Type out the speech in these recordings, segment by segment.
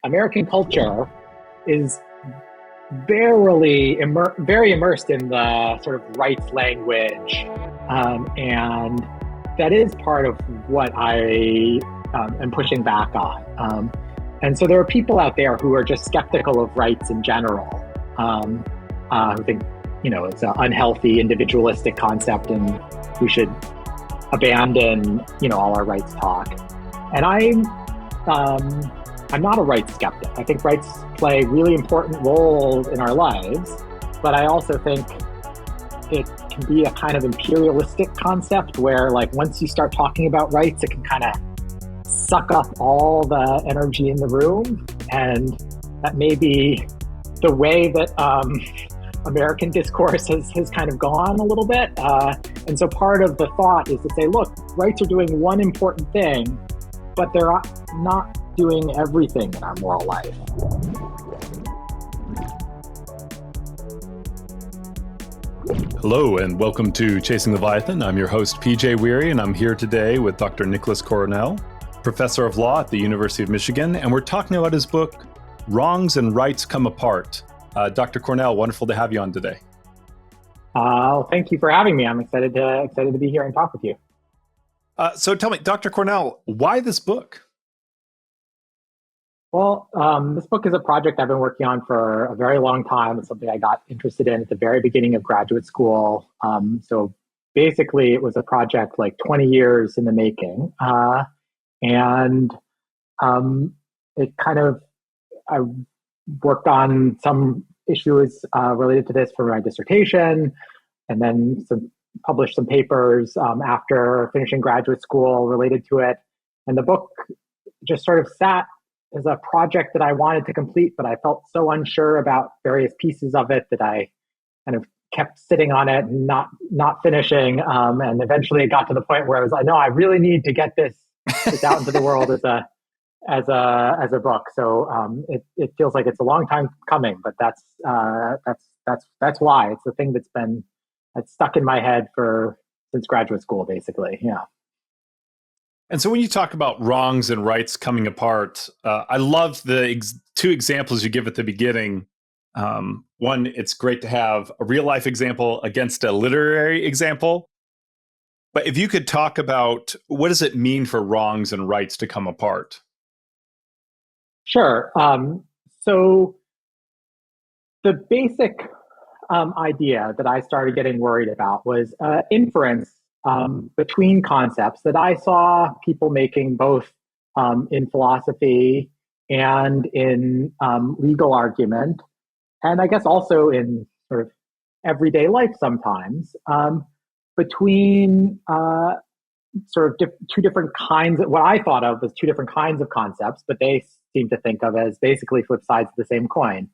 American culture is very immersed in the sort of rights language, and that is part of what I am pushing back on. And so there are people out there who are just skeptical of rights in general, who think, it's an unhealthy, individualistic concept, and we should abandon, all our rights talk. And I'm not a rights skeptic. I think rights play really important roles in our lives, but I also think it can be a kind of imperialistic concept where, like, once you start talking about rights, it can kind of suck up all the energy in the room. And that may be the way that American discourse has kind of gone a little bit. And so part of the thought is to say, look, rights are doing one important thing, but they're not doing everything in our moral life. Hello and welcome to Chasing Leviathan. I'm your host, PJ Weary, and I'm here today with Dr. Nicolas Cornell, professor of law at the University of Michigan, and we're talking about his book, Wrongs and Rights Come Apart. Dr. Cornell, wonderful to have you on today. Thank you for having me. I'm excited to be here and talk with you. So tell me, Dr. Cornell, why this book? Well, this book is a project I've been working on for a very long time. It's something I got interested in at the very beginning of graduate school. So basically, it was a project like 20 years in the making. And it kind of, I worked on some issues related to this for my dissertation, and then published some papers after finishing graduate school related to it. And the book just sort of sat as a project that I wanted to complete, but I felt so unsure about various pieces of it that I kind of kept sitting on it and not finishing. And eventually it got to the point where I was like, no, I really need to get this out into the world as a book. So it feels like it's a long time coming, but that's why. It's the thing that's stuck in my head since graduate school, basically. Yeah. And so when you talk about wrongs and rights coming apart, I love the two examples you give at the beginning. One, it's great to have a real life example against a literary example. But if you could talk about what does it mean for wrongs and rights to come apart? Sure. So the basic idea that I started getting worried about was inference between concepts that I saw people making both in philosophy and in legal argument, and I guess also in sort of everyday life sometimes, between sort of two different kinds, what I thought of as two different kinds of concepts, but they seem to think of as basically flip sides of the same coin.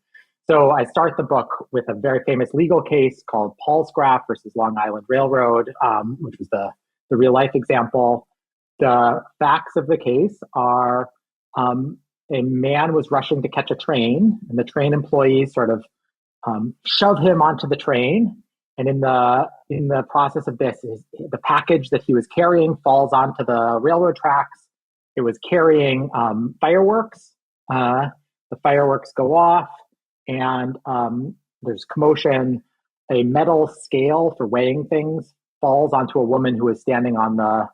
So I start the book with a very famous legal case called Palsgraf versus Long Island Railroad, which was the real life example. The facts of the case are a man was rushing to catch a train, and the train employees sort of shove him onto the train. And in the process of this, the package that he was carrying falls onto the railroad tracks. It was carrying fireworks. The fireworks go off. And there's commotion. A metal scale for weighing things falls onto a woman who is standing on the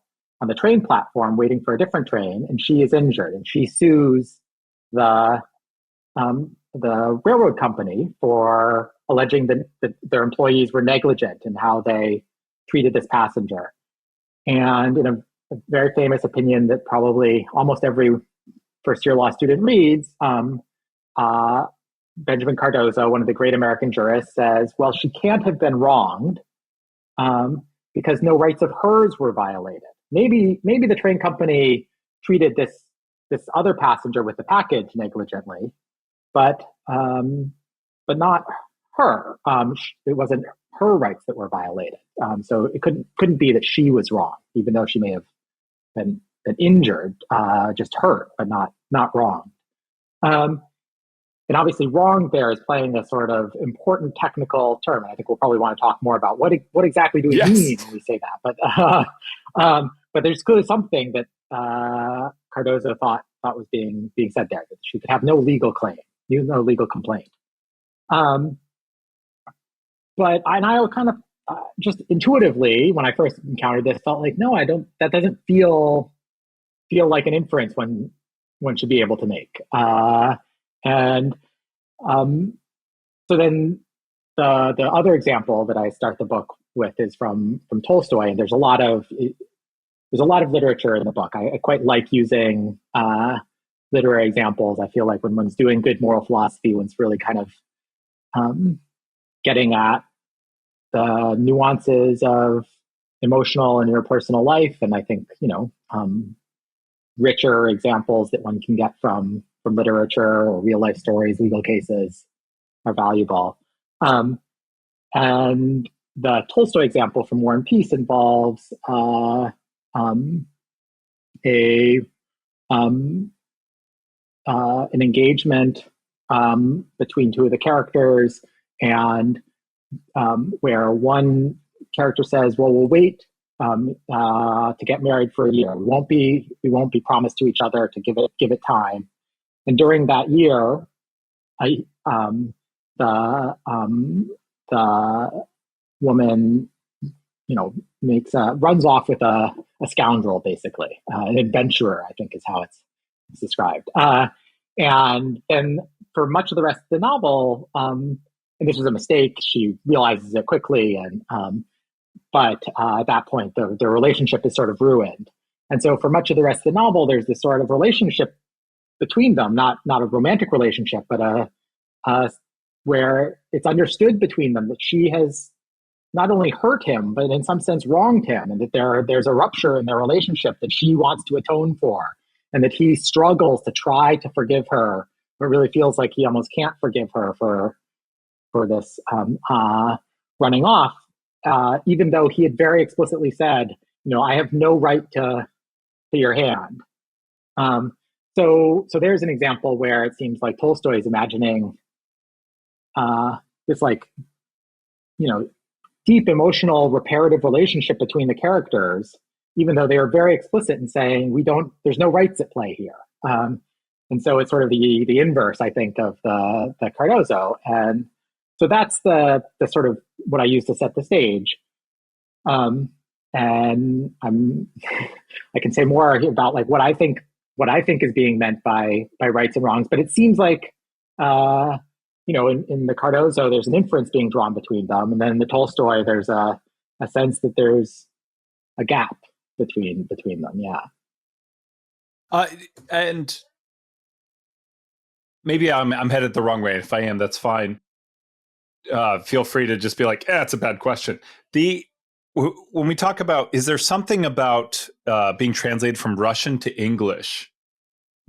train platform waiting for a different train, and she is injured. And she sues the railroad company for alleging that their employees were negligent in how they treated this passenger. And in a very famous opinion that probably almost every first-year law student reads, Benjamin Cardozo, one of the great American jurists, says, well, she can't have been wronged because no rights of hers were violated. Maybe the train company treated this other passenger with the package negligently, but not her. It wasn't her rights that were violated. So it couldn't be that she was wrong, even though she may have been injured, just hurt, but not wrong. And obviously wrong there is playing a sort of important technical term. And I think we'll probably want to talk more about what exactly do we mean when we say that. But there's clearly something that Cardozo thought was being said there, that she could have no legal claim, no legal complaint. But I kind of just intuitively, when I first encountered this, felt like, no, I don't. That doesn't feel like an inference one should be able to make. And so then the other example that I start the book with is from Tolstoy, and there's a lot of literature in the book. I quite like using literary examples. I feel like when one's doing good moral philosophy, one's really kind of getting at the nuances of emotional and interpersonal life. And I think, richer examples that one can get from literature or real life stories, legal cases are valuable. And the Tolstoy example from War and Peace involves an engagement between two of the characters, and where one character says, "Well, we'll wait to get married for a year. We won't be promised to each other to give it time." And during that year, the woman, runs off with a scoundrel, basically, an adventurer, I think is how it's described. And then for much of the rest of the novel, and this was a mistake, she realizes it quickly, but at that point, the relationship is sort of ruined. And so for much of the rest of the novel, there's this sort of relationship between them, not a romantic relationship, but where it's understood between them that she has not only hurt him, but in some sense wronged him, and that there's a rupture in their relationship that she wants to atone for, and that he struggles to try to forgive her, but really feels like he almost can't forgive her for this running off, even though he had very explicitly said, I have no right to your hand. So there's an example where it seems like Tolstoy is imagining this deep emotional reparative relationship between the characters, even though they are very explicit in saying there's no rights at play here. And so it's sort of the inverse, I think, of the Cardozo. And so that's the sort of what I use to set the stage. And I can say more about like what I think is being meant by rights and wrongs, but it seems like in the Cardozo, there's an inference being drawn between them, and then in the Tolstoy, there's a sense that there's a gap between them. Yeah. And maybe I'm headed the wrong way. If I am, that's fine. Feel free to just be like, it's a bad question. When we talk about, is there something about being translated from Russian to English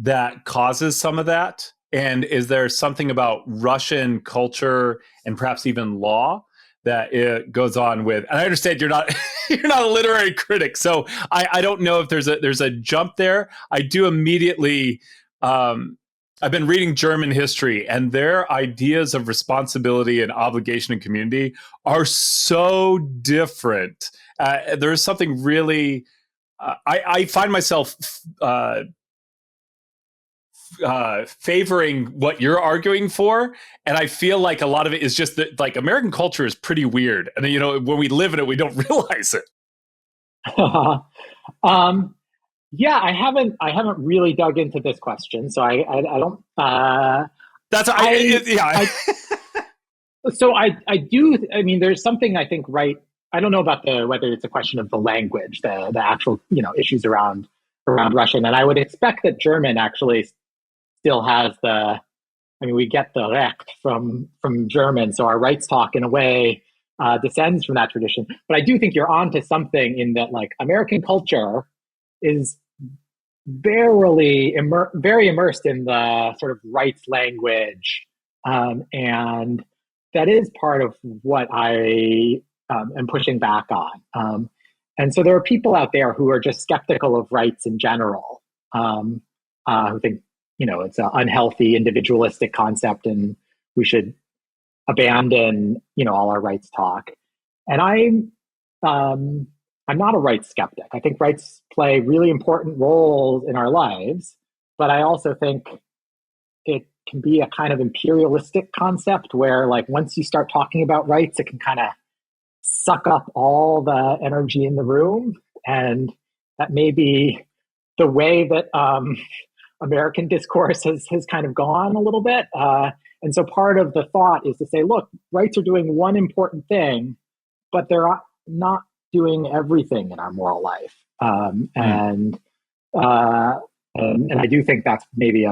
that causes some of that? And is there something about Russian culture and perhaps even law that it goes on with? And I understand you're not a literary critic, so I don't know if there's a jump there. I do immediately. I've been reading German history, and their ideas of responsibility and obligation and community are so different. There is something really. I find myself favoring what you're arguing for, and I feel like a lot of it is just that, like, American culture is pretty weird, and when we live in it, we don't realize it. Yeah, I haven't really dug into this question, so I don't. So I do. I mean, there's something I think right. I don't know about whether it's a question of the language, the actual issues around Russian, and I would expect that German actually still has we get the Recht from German, so our rights talk in a way descends from that tradition. But I do think you're onto something in that, like, American culture is very immersed in the sort of rights language, and that is part of what I am pushing back on. And so there are people out there who are just skeptical of rights in general, who think it's an unhealthy individualistic concept and we should abandon all our rights talk. And I'm not a rights skeptic. I think rights play really important roles in our lives, but I also think it can be a kind of imperialistic concept where, like, once you start talking about rights, it can kind of suck up all the energy in the room. And that may be the way that American discourse has kind of gone a little bit. And so part of the thought is to say, look, rights are doing one important thing, but they're not doing everything in our moral life. And I do think that's maybe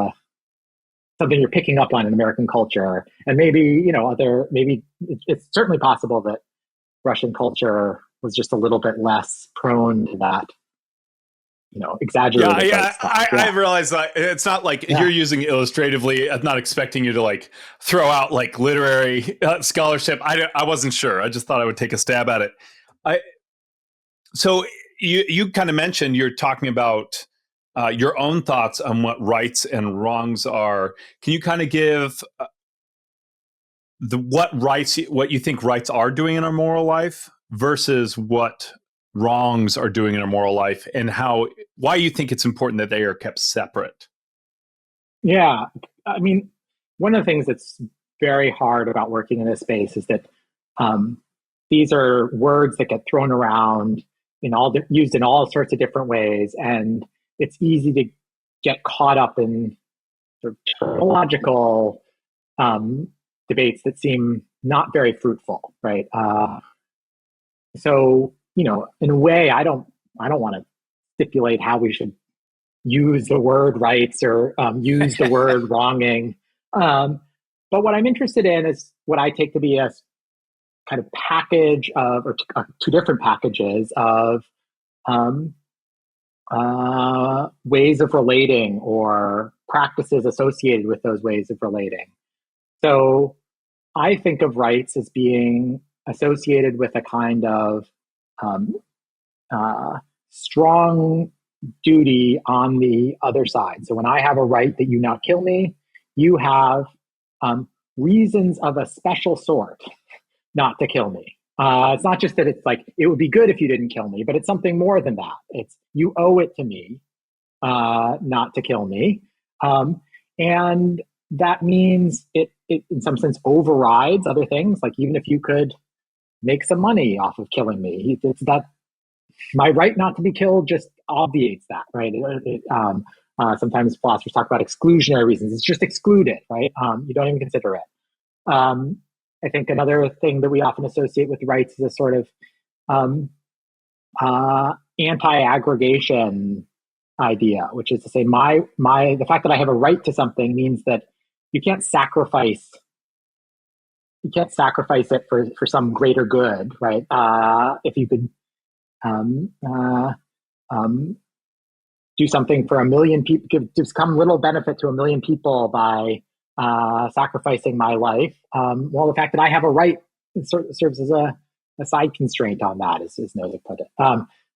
something you're picking up on in American culture. And maybe, maybe it's certainly possible that Russian culture was just a little bit less prone to that, exaggerated. Yeah. I realize that it's not like you're using illustratively. I'm not expecting you to like throw out like literary scholarship. I wasn't sure. I just thought I would take a stab at it. So you kind of mentioned you're talking about your own thoughts on what rights and wrongs are. Can you kind of give what you think rights are doing in our moral life versus what wrongs are doing in our moral life, and why you think it's important that they are kept separate? Yeah, I mean, one of the things that's very hard about working in this space is that these are words that get thrown around used in all sorts of different ways, and it's easy to get caught up in sort of terminological debates that seem not very fruitful, right? So, in a way, I don't want to stipulate how we should use the word rights or use the word wronging. But what I'm interested in is what I take to be a kind of package of, or two different packages of ways of relating or practices associated with those ways of relating. So I think of rights as being associated with a kind of strong duty on the other side. So when I have a right that you not kill me, you have reasons of a special sort not to kill me. It's not just that it's like, it would be good if you didn't kill me, but it's something more than that. It's you owe it to me not to kill me. And that means it in some sense overrides other things. Like, even if you could make some money off of killing me, it's that my right not to be killed just obviates that, right? Sometimes philosophers talk about exclusionary reasons. It's just excluded, right? You don't even consider it. I think another thing that we often associate with rights is a sort of anti-aggregation idea, which is to say, the fact that I have a right to something means that you can't sacrifice it for some greater good, right? If you could do something for 1 million people, give some little benefit to 1 million people by sacrificing my life. Well, the fact that I have a right serves as a side constraint on that, as Nozick put it.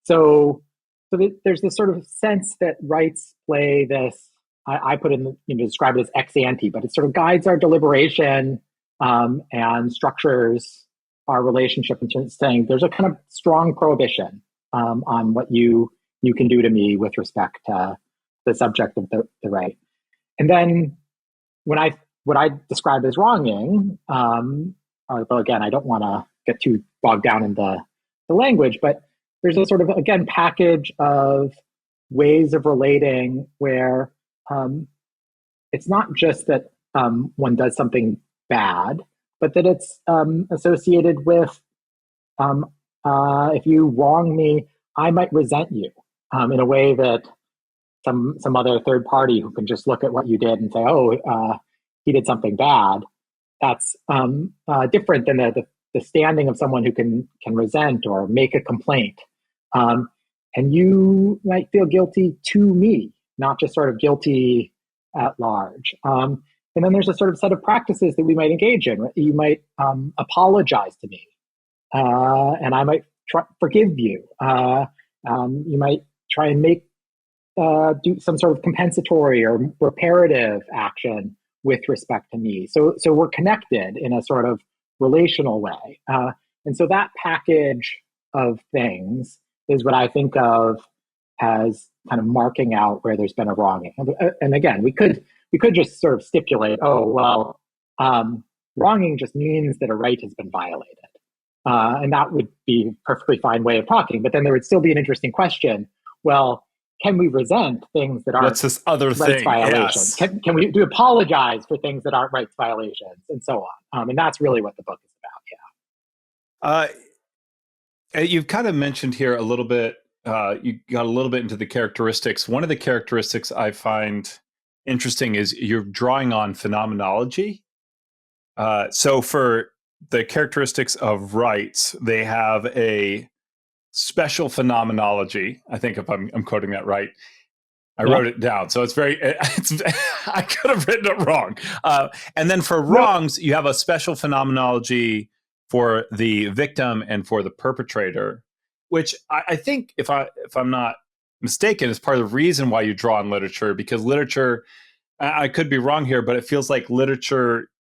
So there's this sort of sense that rights play this. I put in, describe it as ex ante, but it sort of guides our deliberation and structures our relationship in terms of saying there's a kind of strong prohibition on what you can do to me with respect to the subject of the right. And then what I describe as wronging, although again, I don't want to get too bogged down in the language, but there's a sort of, again, package of ways of relating where it's not just that one does something bad, but that it's associated with if you wrong me, I might resent you in a way that some other third party who can just look at what you did and say, oh, he did something bad. That's different than the standing of someone who can resent or make a complaint. And you might feel guilty to me, not just sort of guilty at large. And then there's a sort of set of practices that we might engage in. You might apologize to me, and I might forgive you. You might try and do some sort of compensatory or reparative action with respect to me. So we're connected in a sort of relational way. And so that package of things is what I think of as kind of marking out where there's been a wronging. And again, we could just sort of stipulate, oh well, wronging just means that a right has been violated, and that would be a perfectly fine way of talking. But then there would still be an interesting question. Well, can we resent things that aren't what's this other rights thing? violations? Yes. Can we do apologize for things that aren't rights violations, and so on? And that's really what the book is about. You've kind of mentioned here a little bit. You got a little bit into the characteristics. One of the characteristics I find interesting is you're drawing on phenomenology. So for the characteristics of rights, they have a special phenomenology. I think if I'm quoting that right. I wrote it down, so it's very. I could have written it wrong. And then for wrongs, you have a special phenomenology for the victim and for the perpetrator, which I think, if I'm not mistaken, is part of the reason why you draw on literature. Because literature, I could be wrong here, but it feels like literature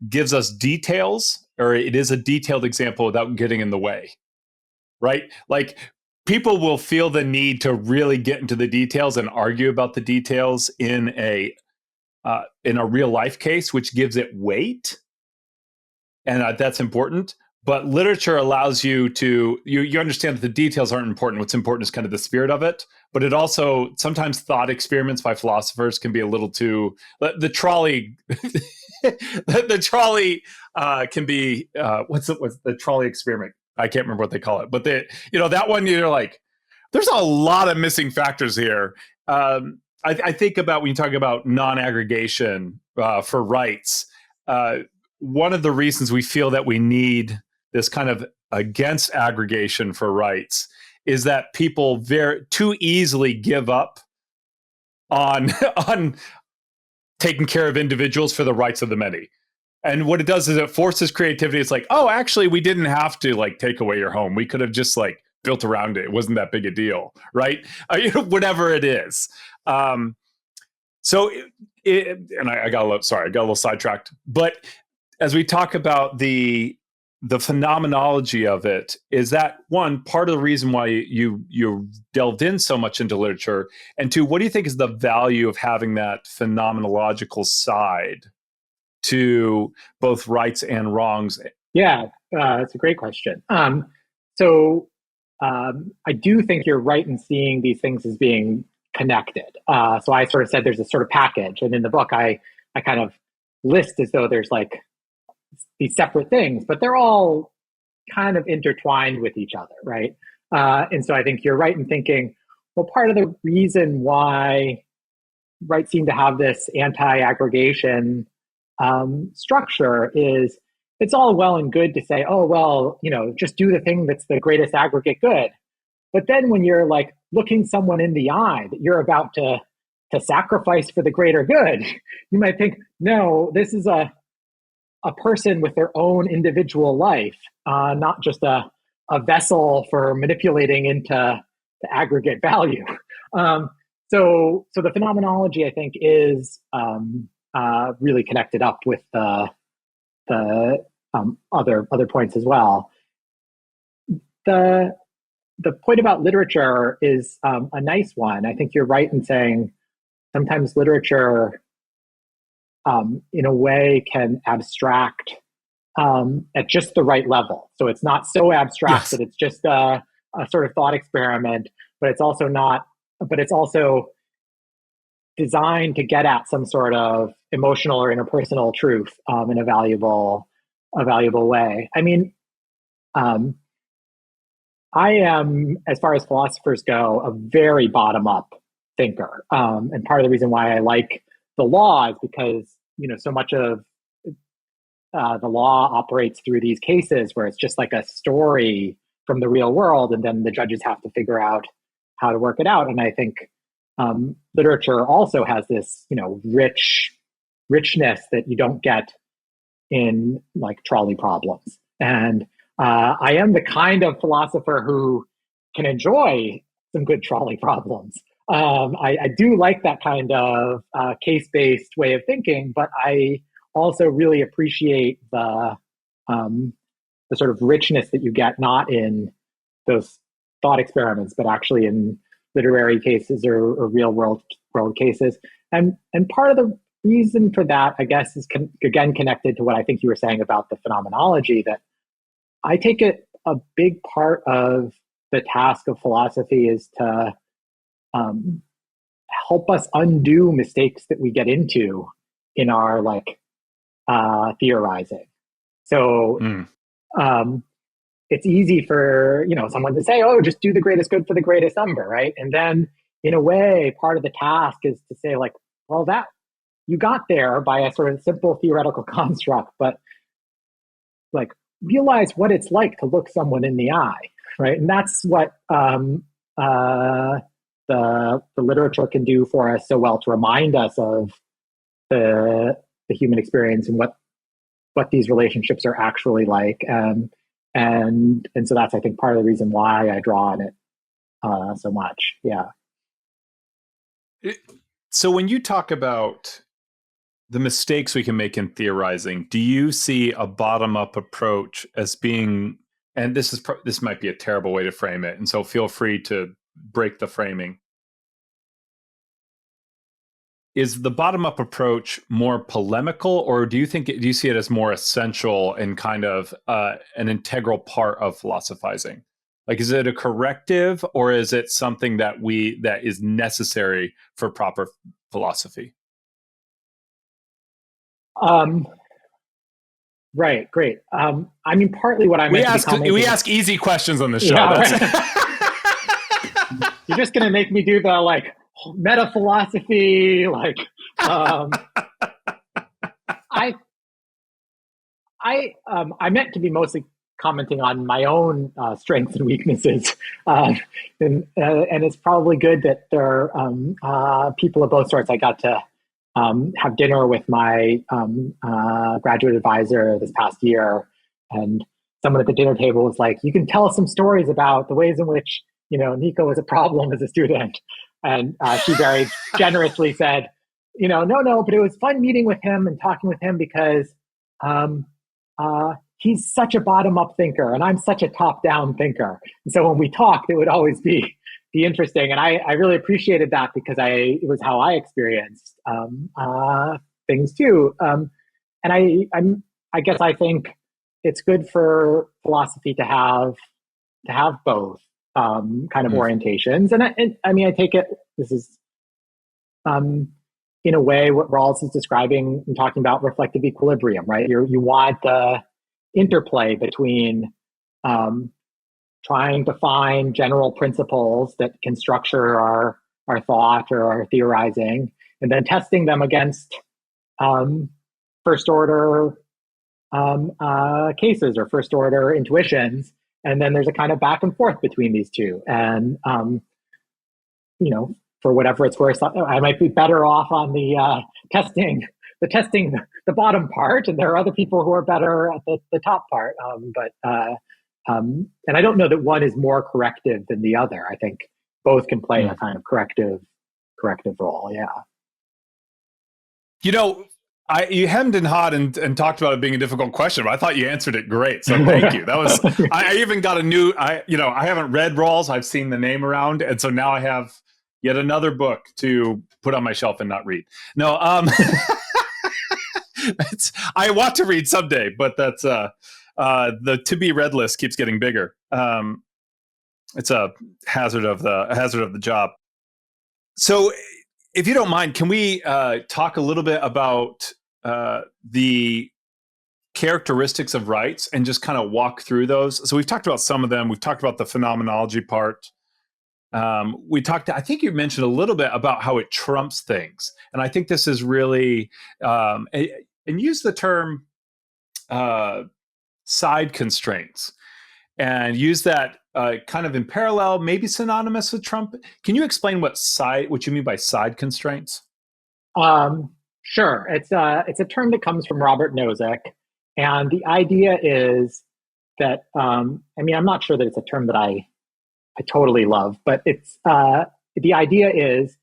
gives us details, or it is a detailed example without getting in the way, right? Like, people will feel the need to really get into the details and argue about the details in a real life case, which gives it weight, and that's important. But literature allows you to you understand that the details aren't important. What's important is kind of the spirit of it. But it also, sometimes thought experiments by philosophers can be a little too the trolley. The trolley can be what's the trolley experiment? I can't remember what they call it, but that one, you're like, there's a lot of missing factors here. I think about when you talk about non-aggregation for rights. One of the reasons we feel that we need this kind of against aggregation for rights is that people too easily give up on on taking care of individuals for the rights of the many. And what it does is it forces creativity. It's like, oh, actually, we didn't have to take away your home. We could have just built around it. It wasn't that big a deal, right? Whatever it is. So, and I got a little sidetracked. But as we talk about the phenomenology of it, is that one part of the reason why you delved in so much into literature, and two, what do you think is the value of having that phenomenological side to both rights and wrongs? Yeah, that's a great question. I do think you're right in seeing these things as being connected. So I sort of said there's a sort of package, and in the book I kind of list as though there's these separate things, but they're all kind of intertwined with each other, right? And so I think you're right in thinking, well, part of the reason why rights seem to have this anti-aggregation structure is it's all well and good to say, oh, well, just do the thing that's the greatest aggregate good. But then when you're looking someone in the eye that you're about to sacrifice for the greater good, you might think, no, this is a person with their own individual life, not just a vessel for manipulating into the aggregate value. So the phenomenology, I think, is really connected up with the other points as well. The point about literature is a nice one. I think you're right in saying sometimes literature, in a way, can abstract at just the right level. So it's not so abstract that it's just a sort of thought experiment, but it's also not. But it's also designed to get at some sort of emotional or interpersonal truth in a valuable way. I mean, I am, as far as philosophers go, a very bottom-up thinker, and part of the reason why I like the law is because so much of the law operates through these cases where it's just like a story from the real world, and then the judges have to figure out how to work it out. And I think literature also has this, richness that you don't get in trolley problems. And I am the kind of philosopher who can enjoy some good trolley problems. I do like that kind of case-based way of thinking, but I also really appreciate the sort of richness that you get not in those thought experiments, but actually in literary cases or real world cases. And part of the reason for that, I guess, is again connected to what I think you were saying about the phenomenology, that I take it a big part of the task of philosophy is to help us undo mistakes that we get into in our theorizing. So it's easy for someone to say, "Oh, just do the greatest good for the greatest number," right? And then, in a way, part of the task is to say, well, that you got there by a sort of simple theoretical construct, but realize what it's like to look someone in the eye, right? And that's what the literature can do for us so well, to remind us of the human experience and what these relationships are actually like. And so that's, I think, part of the reason why I draw on it so much. Yeah. So when you talk about the mistakes we can make in theorizing, do you see a bottom-up approach as being, and this might be a terrible way to frame it, and so feel free to break the framing. Is the bottom-up approach more polemical, or do you see it as more essential and kind of an integral part of philosophizing? Is it a corrective, or is it something that is necessary for proper philosophy? Right. Great. Partly what I meant we ask easy questions on the show. Yeah, right. You're just going to make me do the meta philosophy. I meant to be mostly commenting on my own strengths and weaknesses, and it's probably good that there are people of both sorts. I got to have dinner with my graduate advisor this past year, and someone at the dinner table was like, "You can tell us some stories about the ways in which Nico was a problem as a student," and she very generously said, no, but it was fun meeting with him and talking with him because he's such a bottom-up thinker and I'm such a top-down thinker. And so when we talked, it would always be interesting. And I really appreciated that because it was how I experienced things too. And I guess I think it's good for philosophy to have both kind of orientations. And I take it, this is in a way what Rawls is describing and talking about reflective equilibrium, right? You want the interplay between trying to find general principles that can structure our thought or our theorizing, and then testing them against first order cases or first order intuitions. And then there's a kind of back and forth between these two. And, for whatever it's worth, I might be better off on the testing the bottom part, and there are other people who are better at the top part. And I don't know that one is more corrective than the other. I think both can play a kind of corrective role. Yeah. You hemmed and hawed and talked about it being a difficult question, but I thought you answered it great. So thank you. That was, I even got I haven't read Rawls. I've seen the name around. And so now I have yet another book to put on my shelf and not read. No, I want to read someday, but that's, the to be read list keeps getting bigger. It's a hazard of the job. So if you don't mind, can we talk a little bit about the characteristics of rights and just kind of walk through those? So we've talked about some of them. We've talked about the phenomenology part. I think you mentioned a little bit about how it trumps things. And I think this is really, and use the term side constraints, and use that kind of in parallel, maybe synonymous with Trump. Can you explain what you mean by side constraints? Sure. It's a term that comes from Robert Nozick, and the idea is that I'm not sure that it's a term that I totally love, but it's the idea is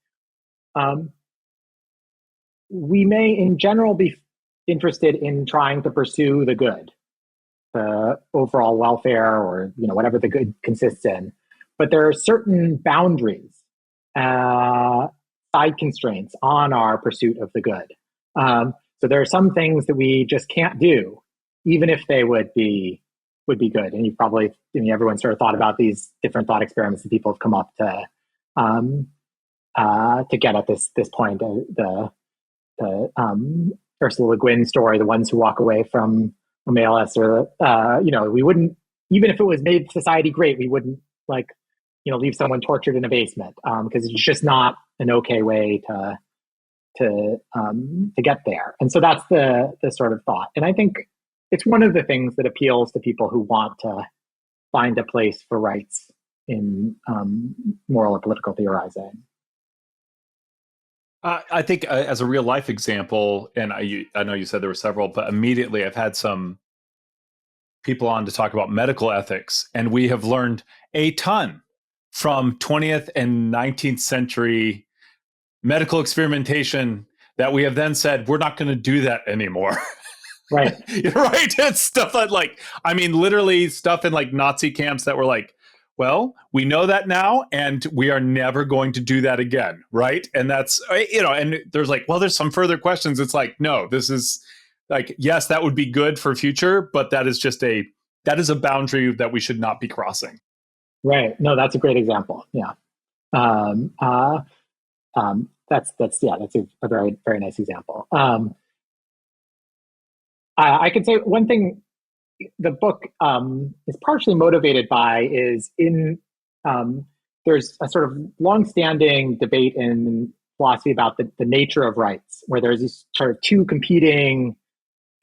we may in general be interested in trying to pursue the good, the overall welfare, or whatever the good consists in. but there are certain boundaries, side constraints on our pursuit of the good. So there are some things that we just can't do, even if they would be good. And you probably, everyone sort of thought about these different thought experiments that people have come up to get at this point. The Ursula Le Guin story, the ones who walk away from Omelas, or we wouldn't, even if it was made society great, we wouldn't leave someone tortured in a basement, because it's just not an okay way to get there. And so that's the sort of thought. And I think it's one of the things that appeals to people who want to find a place for rights in moral or political theorizing. I think as a real life example, and I know you said there were several, but immediately I've had some people on to talk about medical ethics, and we have learned a ton from 20th and 19th century medical experimentation that we have then said, we're not going to do that anymore. Right. Right. It's stuff literally stuff in Nazi camps that were like, well, we know that now, and we are never going to do that again. Right. And that's, and there's there's some further questions. It's no, this is yes, that would be good for future, but that is a boundary that we should not be crossing. Right. No, that's a great example. Yeah. That's a very, very nice example. I could say one thing the book is partially motivated by is there's a sort of longstanding debate in philosophy about the nature of rights, where there's these sort of two competing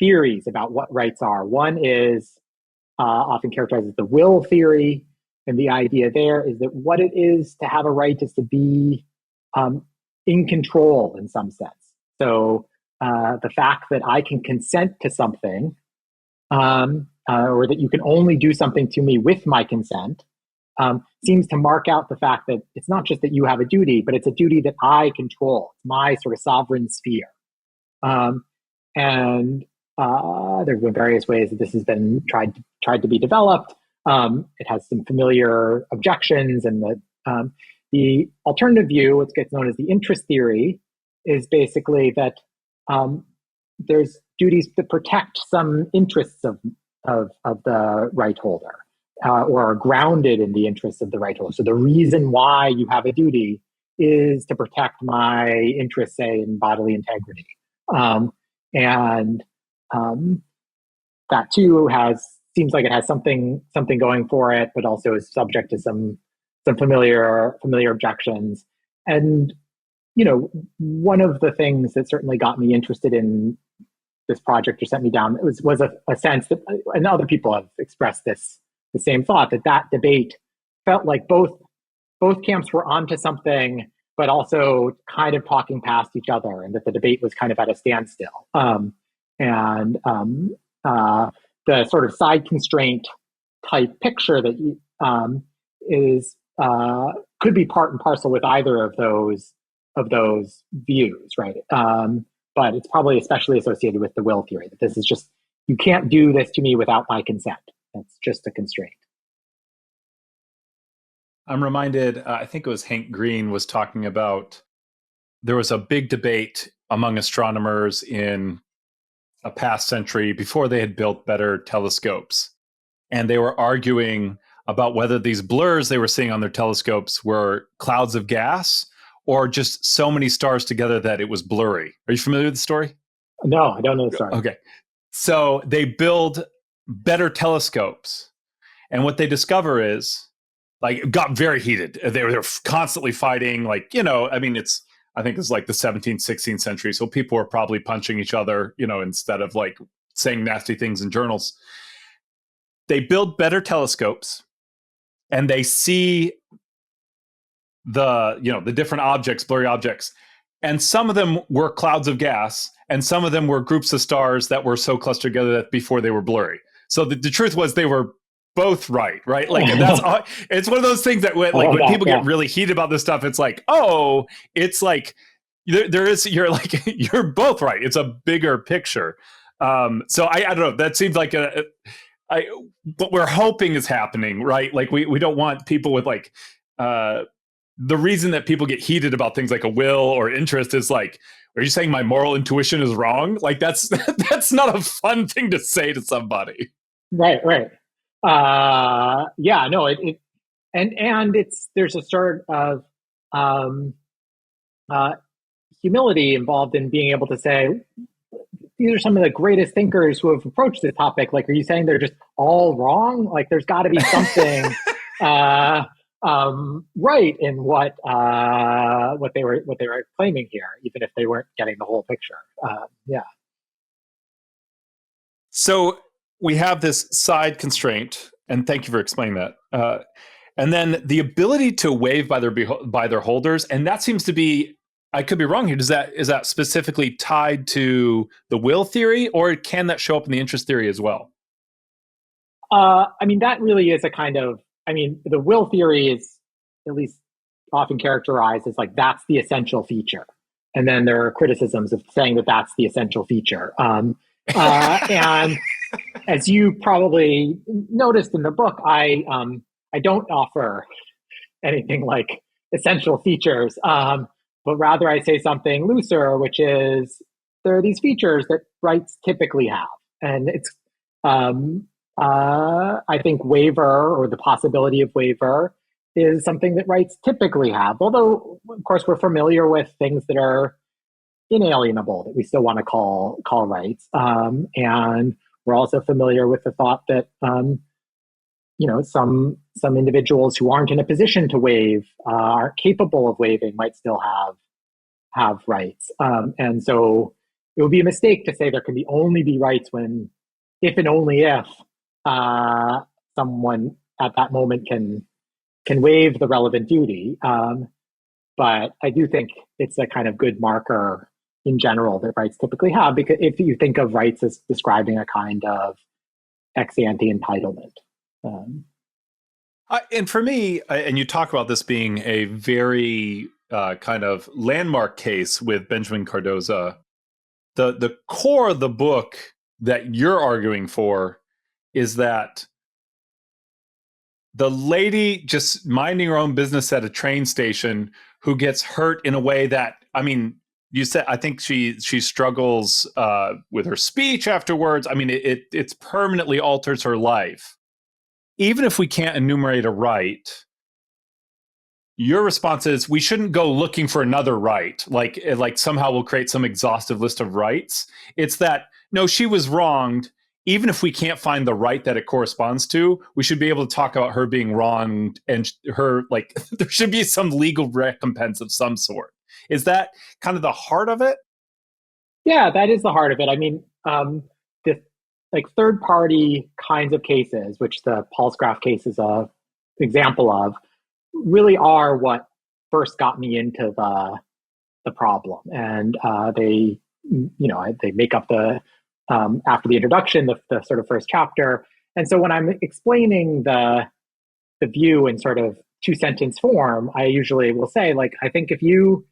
theories about what rights are. One is often characterized as the will theory, and the idea there is that what it is to have a right is to be in control in some sense. So the fact that I can consent to something, or that you can only do something to me with my consent, seems to mark out the fact that it's not just that you have a duty, but it's a duty that I control. It's my sort of sovereign sphere. And there have been various ways that this has been tried to be developed. It has some familiar objections, and the alternative view, what's gets known as the interest theory, is basically that there's duties that protect some interests of the right holder, or are grounded in the interests of the right holder. So the reason why you have a duty is to protect my interests, say, in bodily integrity. That too seems like it has something going for it, but also is subject to some familiar objections. And one of the things that certainly got me interested in this project, or sent me down, was a sense that, and other people have expressed the same thought, that debate felt like both camps were onto something, but also kind of talking past each other, and that the debate was kind of at a standstill. The sort of side constraint type picture that could be part and parcel with either of those views, right? But it's probably especially associated with the will theory, that this is just, you can't do this to me without my consent. That's just a constraint. I'm reminded, I think it was Hank Green was talking about, there was a big debate among astronomers in a past century before they had built better telescopes. And they were arguing about whether these blurs they were seeing on their telescopes were clouds of gas or just so many stars together that it was blurry. Are you familiar with the story? No, I don't know the story. Okay. So they build better telescopes. And what they discover is, it got very heated. They were constantly fighting, I think it's the 17th, 16th century. So people were probably punching each other, instead of saying nasty things in journals. They build better telescopes, and they see the different objects, blurry objects. And some of them were clouds of gas, and some of them were groups of stars that were so clustered together that before they were blurry. So the truth was they were both right? That's it's one of those things that when people get really heated about this stuff, it's you're both right. It's a bigger picture. So I don't know. That seems like what we're hoping is happening, right? Like we don't want people with like the reason that people get heated about things like a will or interest is like, are you saying my moral intuition is wrong? Like that's that's not a fun thing to say to somebody. Right, right. Yeah, no, and it's there's a sort of um, uh, humility involved in being able to say these are some of the greatest thinkers who have approached this topic. Like, are you saying they're just all wrong? Like, there's got to be something uh, right in what they were claiming here, even if they weren't getting the whole picture. Yeah. So we have this side constraint, and thank you for explaining that. And then the ability to waive by their holders, and that seems to be, I could be wrong here. Is that specifically tied to the will theory, or can that show up in the interest theory as well? I mean, that really is a kind of. I mean, the will theory is at least often characterized as like that's the essential feature, and then there are criticisms of saying that that's the essential feature. And as you probably noticed in the book, I don't offer anything like essential features, but rather I say something looser, which is there are these features that rights typically have, and it's I think waiver or the possibility of waiver is something that rights typically have. Although, of course, we're familiar with things that are inalienable that we still want to call rights, and we're also familiar with the thought that some individuals who aren't in a position to waive, aren't capable of waiving, might still have rights. And so it would be a mistake to say there can only be rights when, if and only if, someone at that moment can waive the relevant duty. But I do think it's a kind of good marker in general that rights typically have, because if you think of rights as describing a kind of ex ante entitlement. And for me, and you talk about this being a very kind of landmark case with Benjamin Cardoza, the core of the book that you're arguing for is that the lady just minding her own business at a train station who gets hurt in a way that, I mean, you said, I think she struggles with her speech afterwards. I mean, it's permanently alters her life. Even if we can't enumerate a right, your response is we shouldn't go looking for another right. Like somehow we'll create some exhaustive list of rights. It's that, no, she was wronged. Even if we can't find the right that it corresponds to, we should be able to talk about her being wronged and her, like, there should be some legal recompense of some sort. Is that kind of the heart of it? Yeah, that is the heart of it. I mean, the like third party kinds of cases, which the Pulsgraph case is a example of, really are what first got me into the problem. And they make up the after the introduction, the sort of first chapter. And so when I'm explaining the view in sort of 2-sentence form, I usually will say, like, I think if you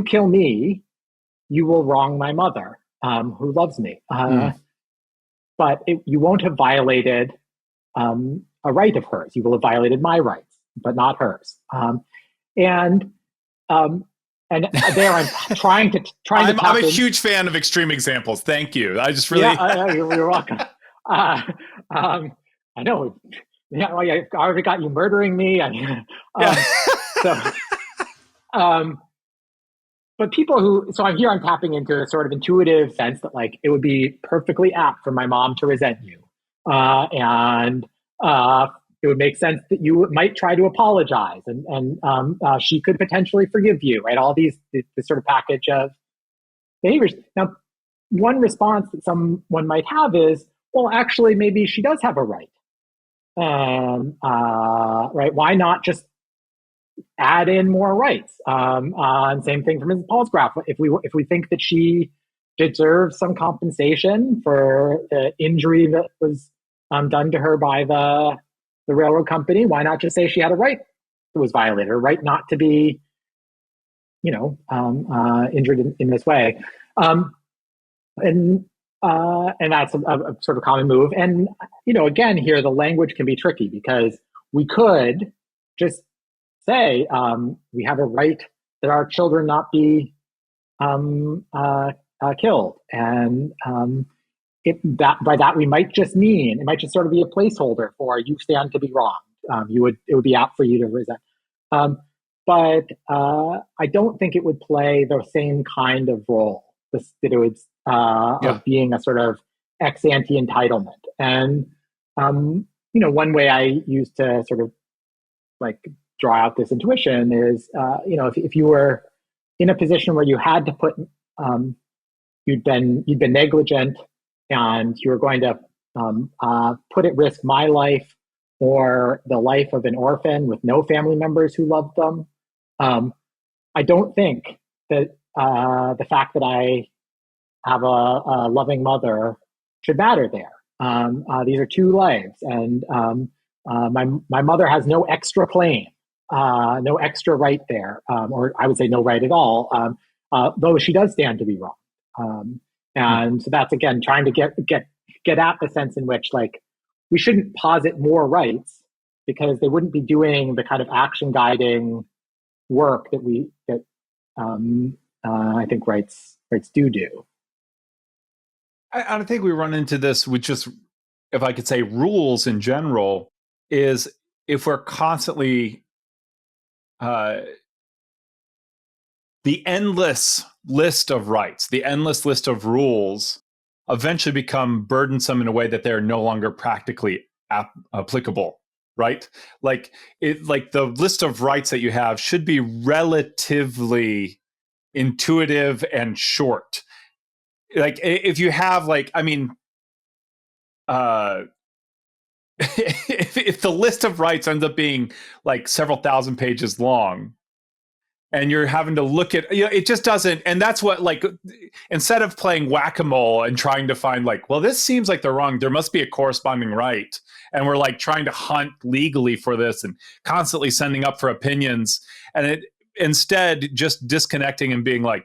kill me, you will wrong my mother, who loves me. But you won't have violated a right of hers. You will have violated my rights, but not hers. And there I'm I'm a huge fan of extreme examples. Thank you. I just really you're welcome. I know. Yeah, I already got you murdering me. But people so I'm tapping into a sort of intuitive sense that, like, it would be perfectly apt for my mom to resent you, and it would make sense that you might try to apologize, and she could potentially forgive you, right? All this sort of package of behaviors. Now, one response that someone might have is, well, actually, maybe she does have a right. Right? Why not just add in more rights? And same thing for Mrs. Pulsgraph. If we think that she deserves some compensation for the injury that was done to her by the railroad company, why not just say she had a right that was violated, a right not to be, injured in this way? And and that's a sort of common move. And again, here the language can be tricky because we could just say we have a right that our children not be killed, and by that we might just mean it might just sort of be a placeholder for you stand to be wrong. It would be out for you to resent. But I don't think it would play the same kind of role that it would of being a sort of ex ante entitlement. And one way I use to sort of like draw out this intuition is if you were in a position where you had to put you'd been negligent and you were going to put at risk my life or the life of an orphan with no family members who loved them. I don't think that the fact that I have a loving mother should matter there. These are two lives, and my mother has no extra claim, no extra right there, or I would say no right at all, though she does stand to be wrong. And so that's, again, trying to get at the sense in which, like, we shouldn't posit more rights because they wouldn't be doing the kind of action guiding work that I think rights do. I think we run into this with just, if I could say, rules in general, is if we're constantly the endless list of rights, the endless list of rules eventually become burdensome in a way that they're no longer practically applicable, right? Like the list of rights that you have should be relatively intuitive and short. Like if you have if the list of rights ends up being like several thousand pages long, and you're having to look at, it just doesn't. And that's what, like, instead of playing whack-a-mole and trying to find well, this seems like they're wrong, there must be a corresponding right. And we're like trying to hunt legally for this and constantly sending up for opinions. And it instead just disconnecting and being like,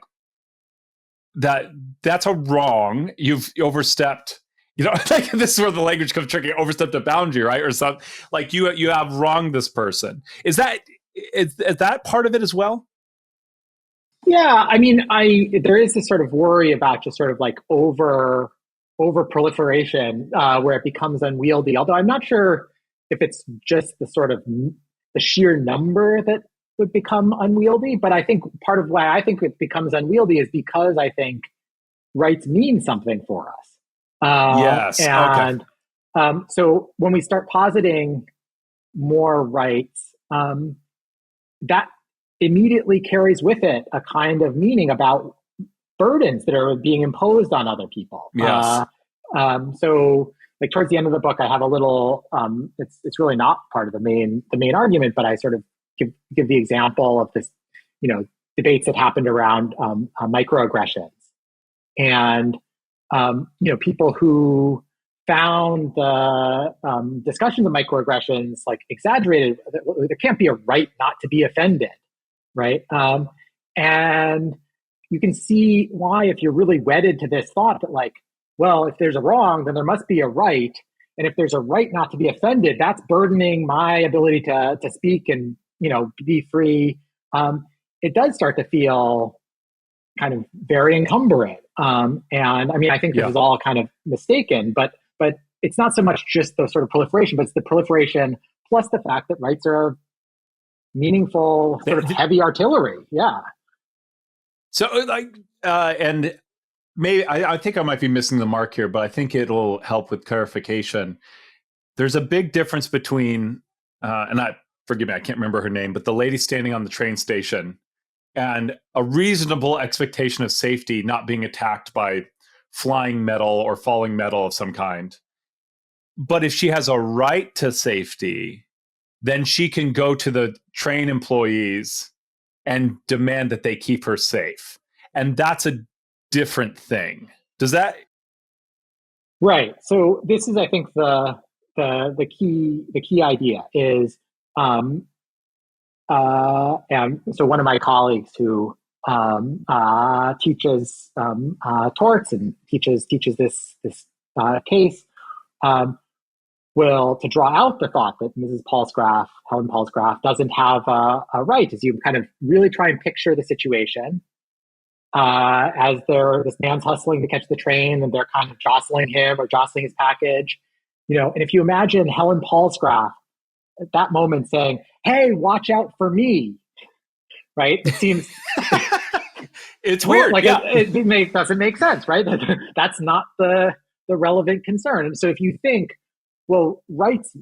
that's a wrong. You've overstepped. Like this is where the language comes tricky. Overstepped a boundary, right? Or something like you have wronged this person. Is that part of it as well? Yeah, I mean, there is this sort of worry about just sort of like over proliferation where it becomes unwieldy. Although I'm not sure if it's just the sort of the sheer number that would become unwieldy. But I think part of why I think it becomes unwieldy is because I think rights mean something for us. Yes. And okay. So when we start positing more rights, that immediately carries with it a kind of meaning about burdens that are being imposed on other people. Yes. So like towards the end of the book, I have a little, it's really not part of the main argument, but I sort of give the example of this, debates that happened around microaggressions. And, people who found the discussions of microaggressions like exaggerated. There can't be a right not to be offended, right? And you can see why, if you're really wedded to this thought that like, well, if there's a wrong, then there must be a right. And if there's a right not to be offended, that's burdening my ability to speak and, be free. It does start to feel kind of very encumbering. And I mean, I think this is all kind of mistaken, but it's not so much just the sort of proliferation, but it's the proliferation plus the fact that rights are meaningful, sort of heavy artillery. Yeah. So and maybe I think I might be missing the mark here, but I think it'll help with clarification. There's a big difference between, forgive me, I can't remember her name, but the lady standing on the train station and a reasonable expectation of safety not being attacked by flying metal or falling metal of some kind. But if she has a right to safety, then she can go to the train employees and demand that they keep her safe. And that's a different thing. Does that? Right. So this is, I think, the key idea is, and so one of my colleagues who teaches torts and teaches this case, will to draw out the thought that Helen Palsgraf, doesn't have a right, as you kind of really try and picture the situation as this man's hustling to catch the train and they're kind of jostling him or jostling his package, and if you imagine Helen Palsgraf at that moment saying, "Hey, watch out for me," right? It seems it's weird. Like yeah. it doesn't make sense, right? That's not the relevant concern. And so if you think, well, rights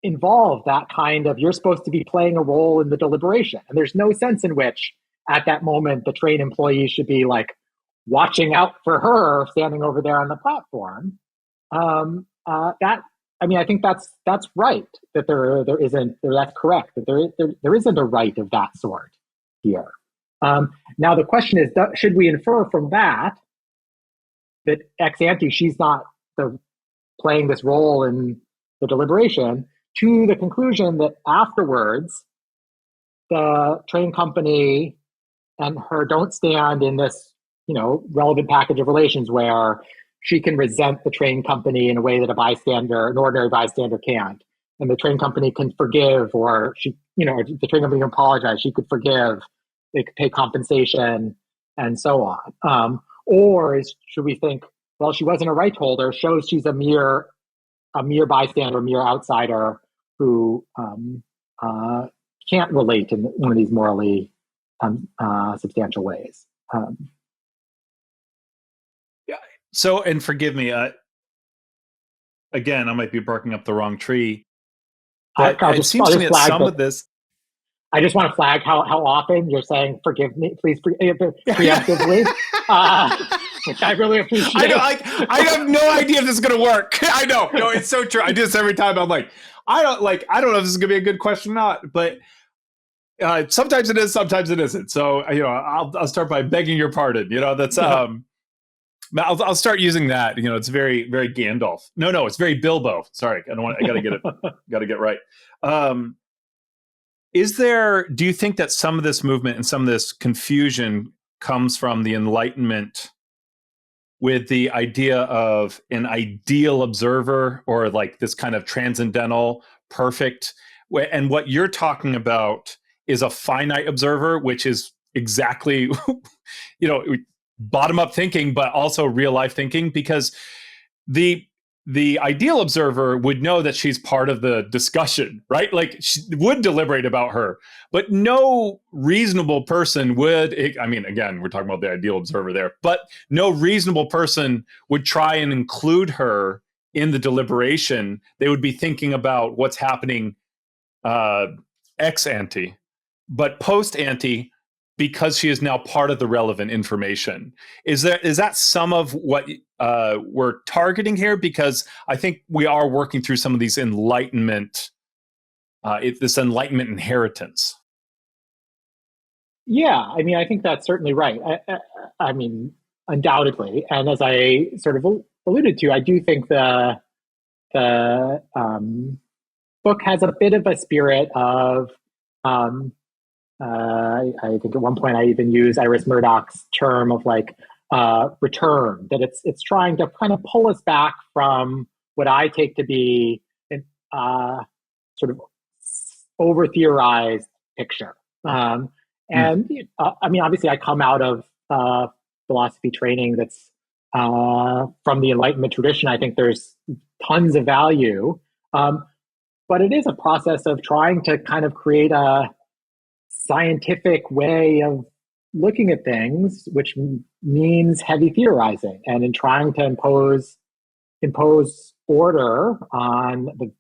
involve that kind of, you're supposed to be playing a role in the deliberation, and there's no sense in which at that moment the train employee should be like watching out for her standing over there on the platform. I think that's right, that there isn't, that's correct, that there isn't a right of that sort here. Now the question is, should we infer from that ex ante she's not playing this role in the deliberation, to the conclusion that afterwards the train company and her don't stand in this relevant package of relations where she can resent the train company in a way that an ordinary bystander can't, and the train company can forgive, or the train company can apologize, she could forgive, they could pay compensation, and so on. Or should we think, well, she wasn't a right holder, shows she's a mere bystander, a mere outsider who can't relate in one of these morally substantial ways. So, and forgive me, again, I might be barking up the wrong tree, but it seems to me that some of this... I just want to flag how often you're saying, "Forgive me, please," preemptively, which I really appreciate. I have no idea if this is going to work. I know. No, it's so true. I do this every time. I'm like, I don't know if this is going to be a good question or not, but sometimes it is, sometimes it isn't. So, I'll start by begging your pardon. That's... I'll start using that. It's very, very Gandalf. No, it's very Bilbo. Sorry, I gotta get it. Gotta get right. Do you think that some of this movement and some of this confusion comes from the Enlightenment with the idea of an ideal observer, or like this kind of transcendental, perfect, and what you're talking about is a finite observer, which is exactly, bottom-up thinking, but also real-life thinking, because the ideal observer would know that she's part of the discussion, right? Like, she would deliberate about her, but no reasonable person would, again, we're talking about the ideal observer there, but no reasonable person would try and include her in the deliberation. They would be thinking about what's happening ex ante, but post ante, because she is now part of the relevant information. Is that some of what we're targeting here? Because I think we are working through some of these Enlightenment, this Enlightenment inheritance. Yeah, I think that's certainly right. Undoubtedly, and as I sort of alluded to, I do think the book has a bit of a spirit of. I think at one point I even used Iris Murdoch's term of return, that it's trying to kind of pull us back from what I take to be sort of over theorized picture. Obviously I come out of philosophy training that's from the Enlightenment tradition. I think there's tons of value, but it is a process of trying to kind of create a scientific way of looking at things, which means heavy theorizing, and in trying to impose order on the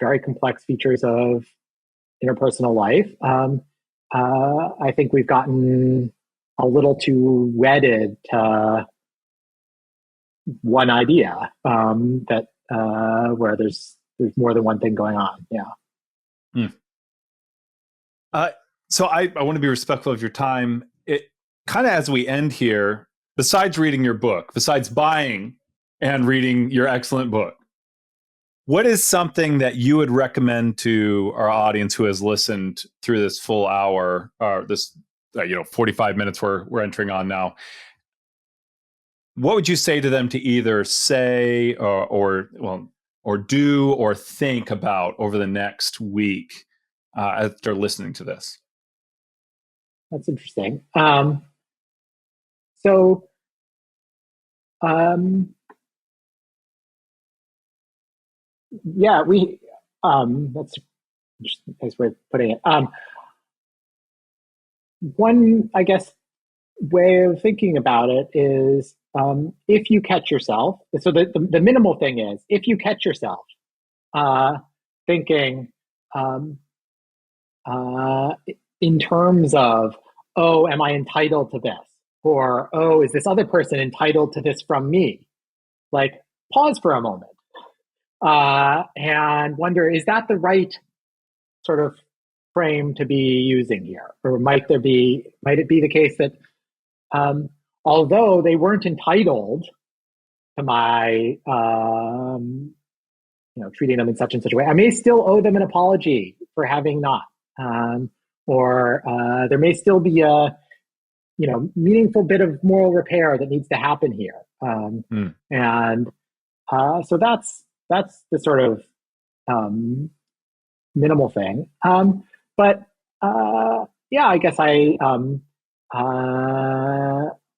very complex features of interpersonal life. I think we've gotten a little too wedded to one idea, that where there's more than one thing going on. Yeah. So I want to be respectful of your time. It kind of, as we end here, besides reading your book, besides buying and reading your excellent book, what is something that you would recommend to our audience who has listened through this full hour, or this 45 minutes we're entering on now. What would you say to them to either say or do or think about over the next week after listening to this? That's interesting. So, yeah, that's a nice way of putting it. One, I guess, way of thinking about it is if you catch yourself, so the minimal thing is if you catch yourself thinking in terms of, oh, am I entitled to this? Or, oh, is this other person entitled to this from me? Like, pause for a moment and wonder, is that the right sort of frame to be using here? Or might it be the case that although they weren't entitled to my treating them in such and such a way, I may still owe them an apology for having not. Or there may still be a meaningful bit of moral repair that needs to happen here. And so that's the sort of minimal thing. But yeah, I guess I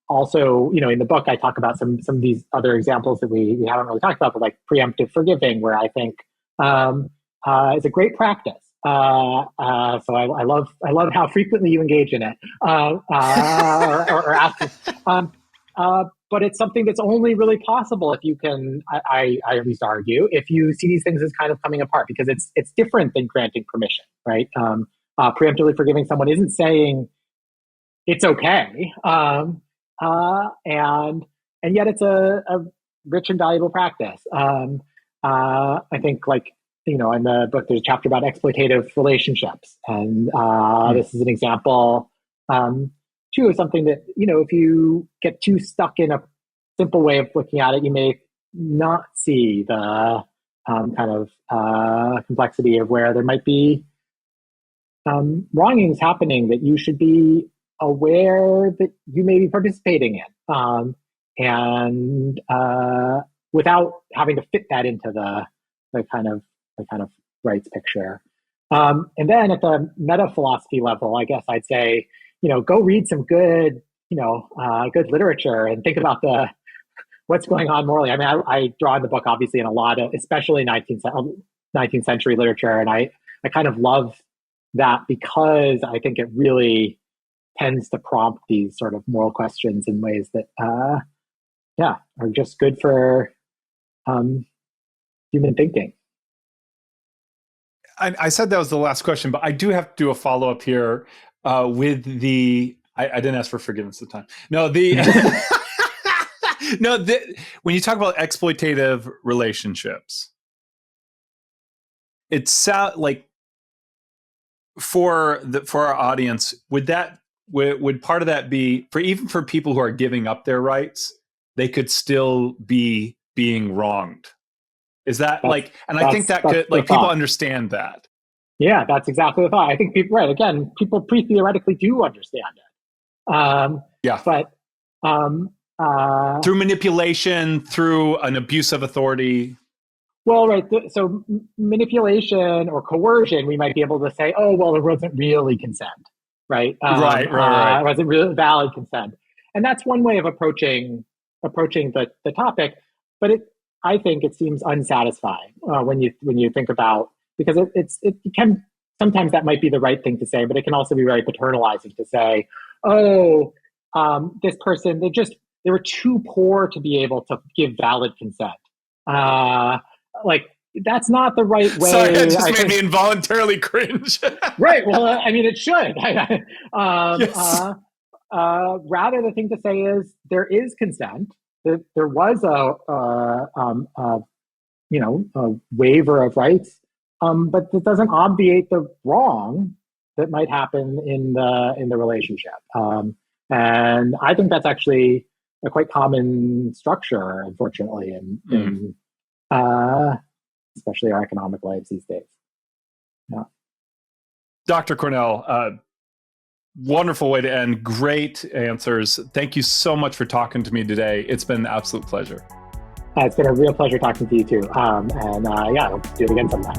also, in the book, I talk about some of these other examples that we haven't really talked about, but like preemptive forgiving, where I think is a great practice. So I love how frequently you engage in it, or ask. But it's something that's only really possible if you can. I at least argue if you see these things as kind of coming apart, because it's different than granting permission, right? Preemptively forgiving someone isn't saying it's okay, and yet it's a rich and valuable practice. I think, like, in the book, there's a chapter about exploitative relationships, and this is an example too of something that, if you get too stuck in a simple way of looking at it, you may not see the kind of complexity of where there might be wrongings happening that you should be aware that you may be participating in, and without having to fit that into the kind of rights picture. And then at the meta philosophy level, I guess I'd say, go read some good, good literature and think about what's going on morally. I mean, I draw in the book, obviously, in a lot of, especially 19th century literature. And I kind of love that because I think it really tends to prompt these sort of moral questions in ways that, are just good for human thinking. I said that was the last question, but I do have to do a follow-up here with the... I didn't ask for forgiveness at the time. No, when you talk about exploitative relationships, it sounds like for our audience, would part of that be even for people who are giving up their rights, they could still be being wronged? Is that I think that could, people understand that. Yeah, that's exactly the thought. I think people, right, again, people pre-theoretically do understand it. But through manipulation, through an abuse of authority. Well, right. So manipulation or coercion, we might be able to say, oh, well, it wasn't really consent, right? Right. It wasn't really valid consent. And that's one way of approaching the topic. But I think it seems unsatisfying when you think about, because it can, sometimes that might be the right thing to say, but it can also be very paternalizing to say, oh, this person, they were too poor to be able to give valid consent. That's not the right way. Sorry, that just made me involuntarily cringe. Right. Well, I mean, it should. Yes. Rather, the thing to say is there is consent. There was a waiver of rights, but it doesn't obviate the wrong that might happen in the relationship. And I think that's actually a quite common structure, unfortunately, in especially our economic lives these days. Yeah. Dr. Cornell, Wonderful way to end. Great answers. Thank you so much for talking to me today. It's been an absolute pleasure. It's been a real pleasure talking to you too. Yeah, I'll do it again sometime.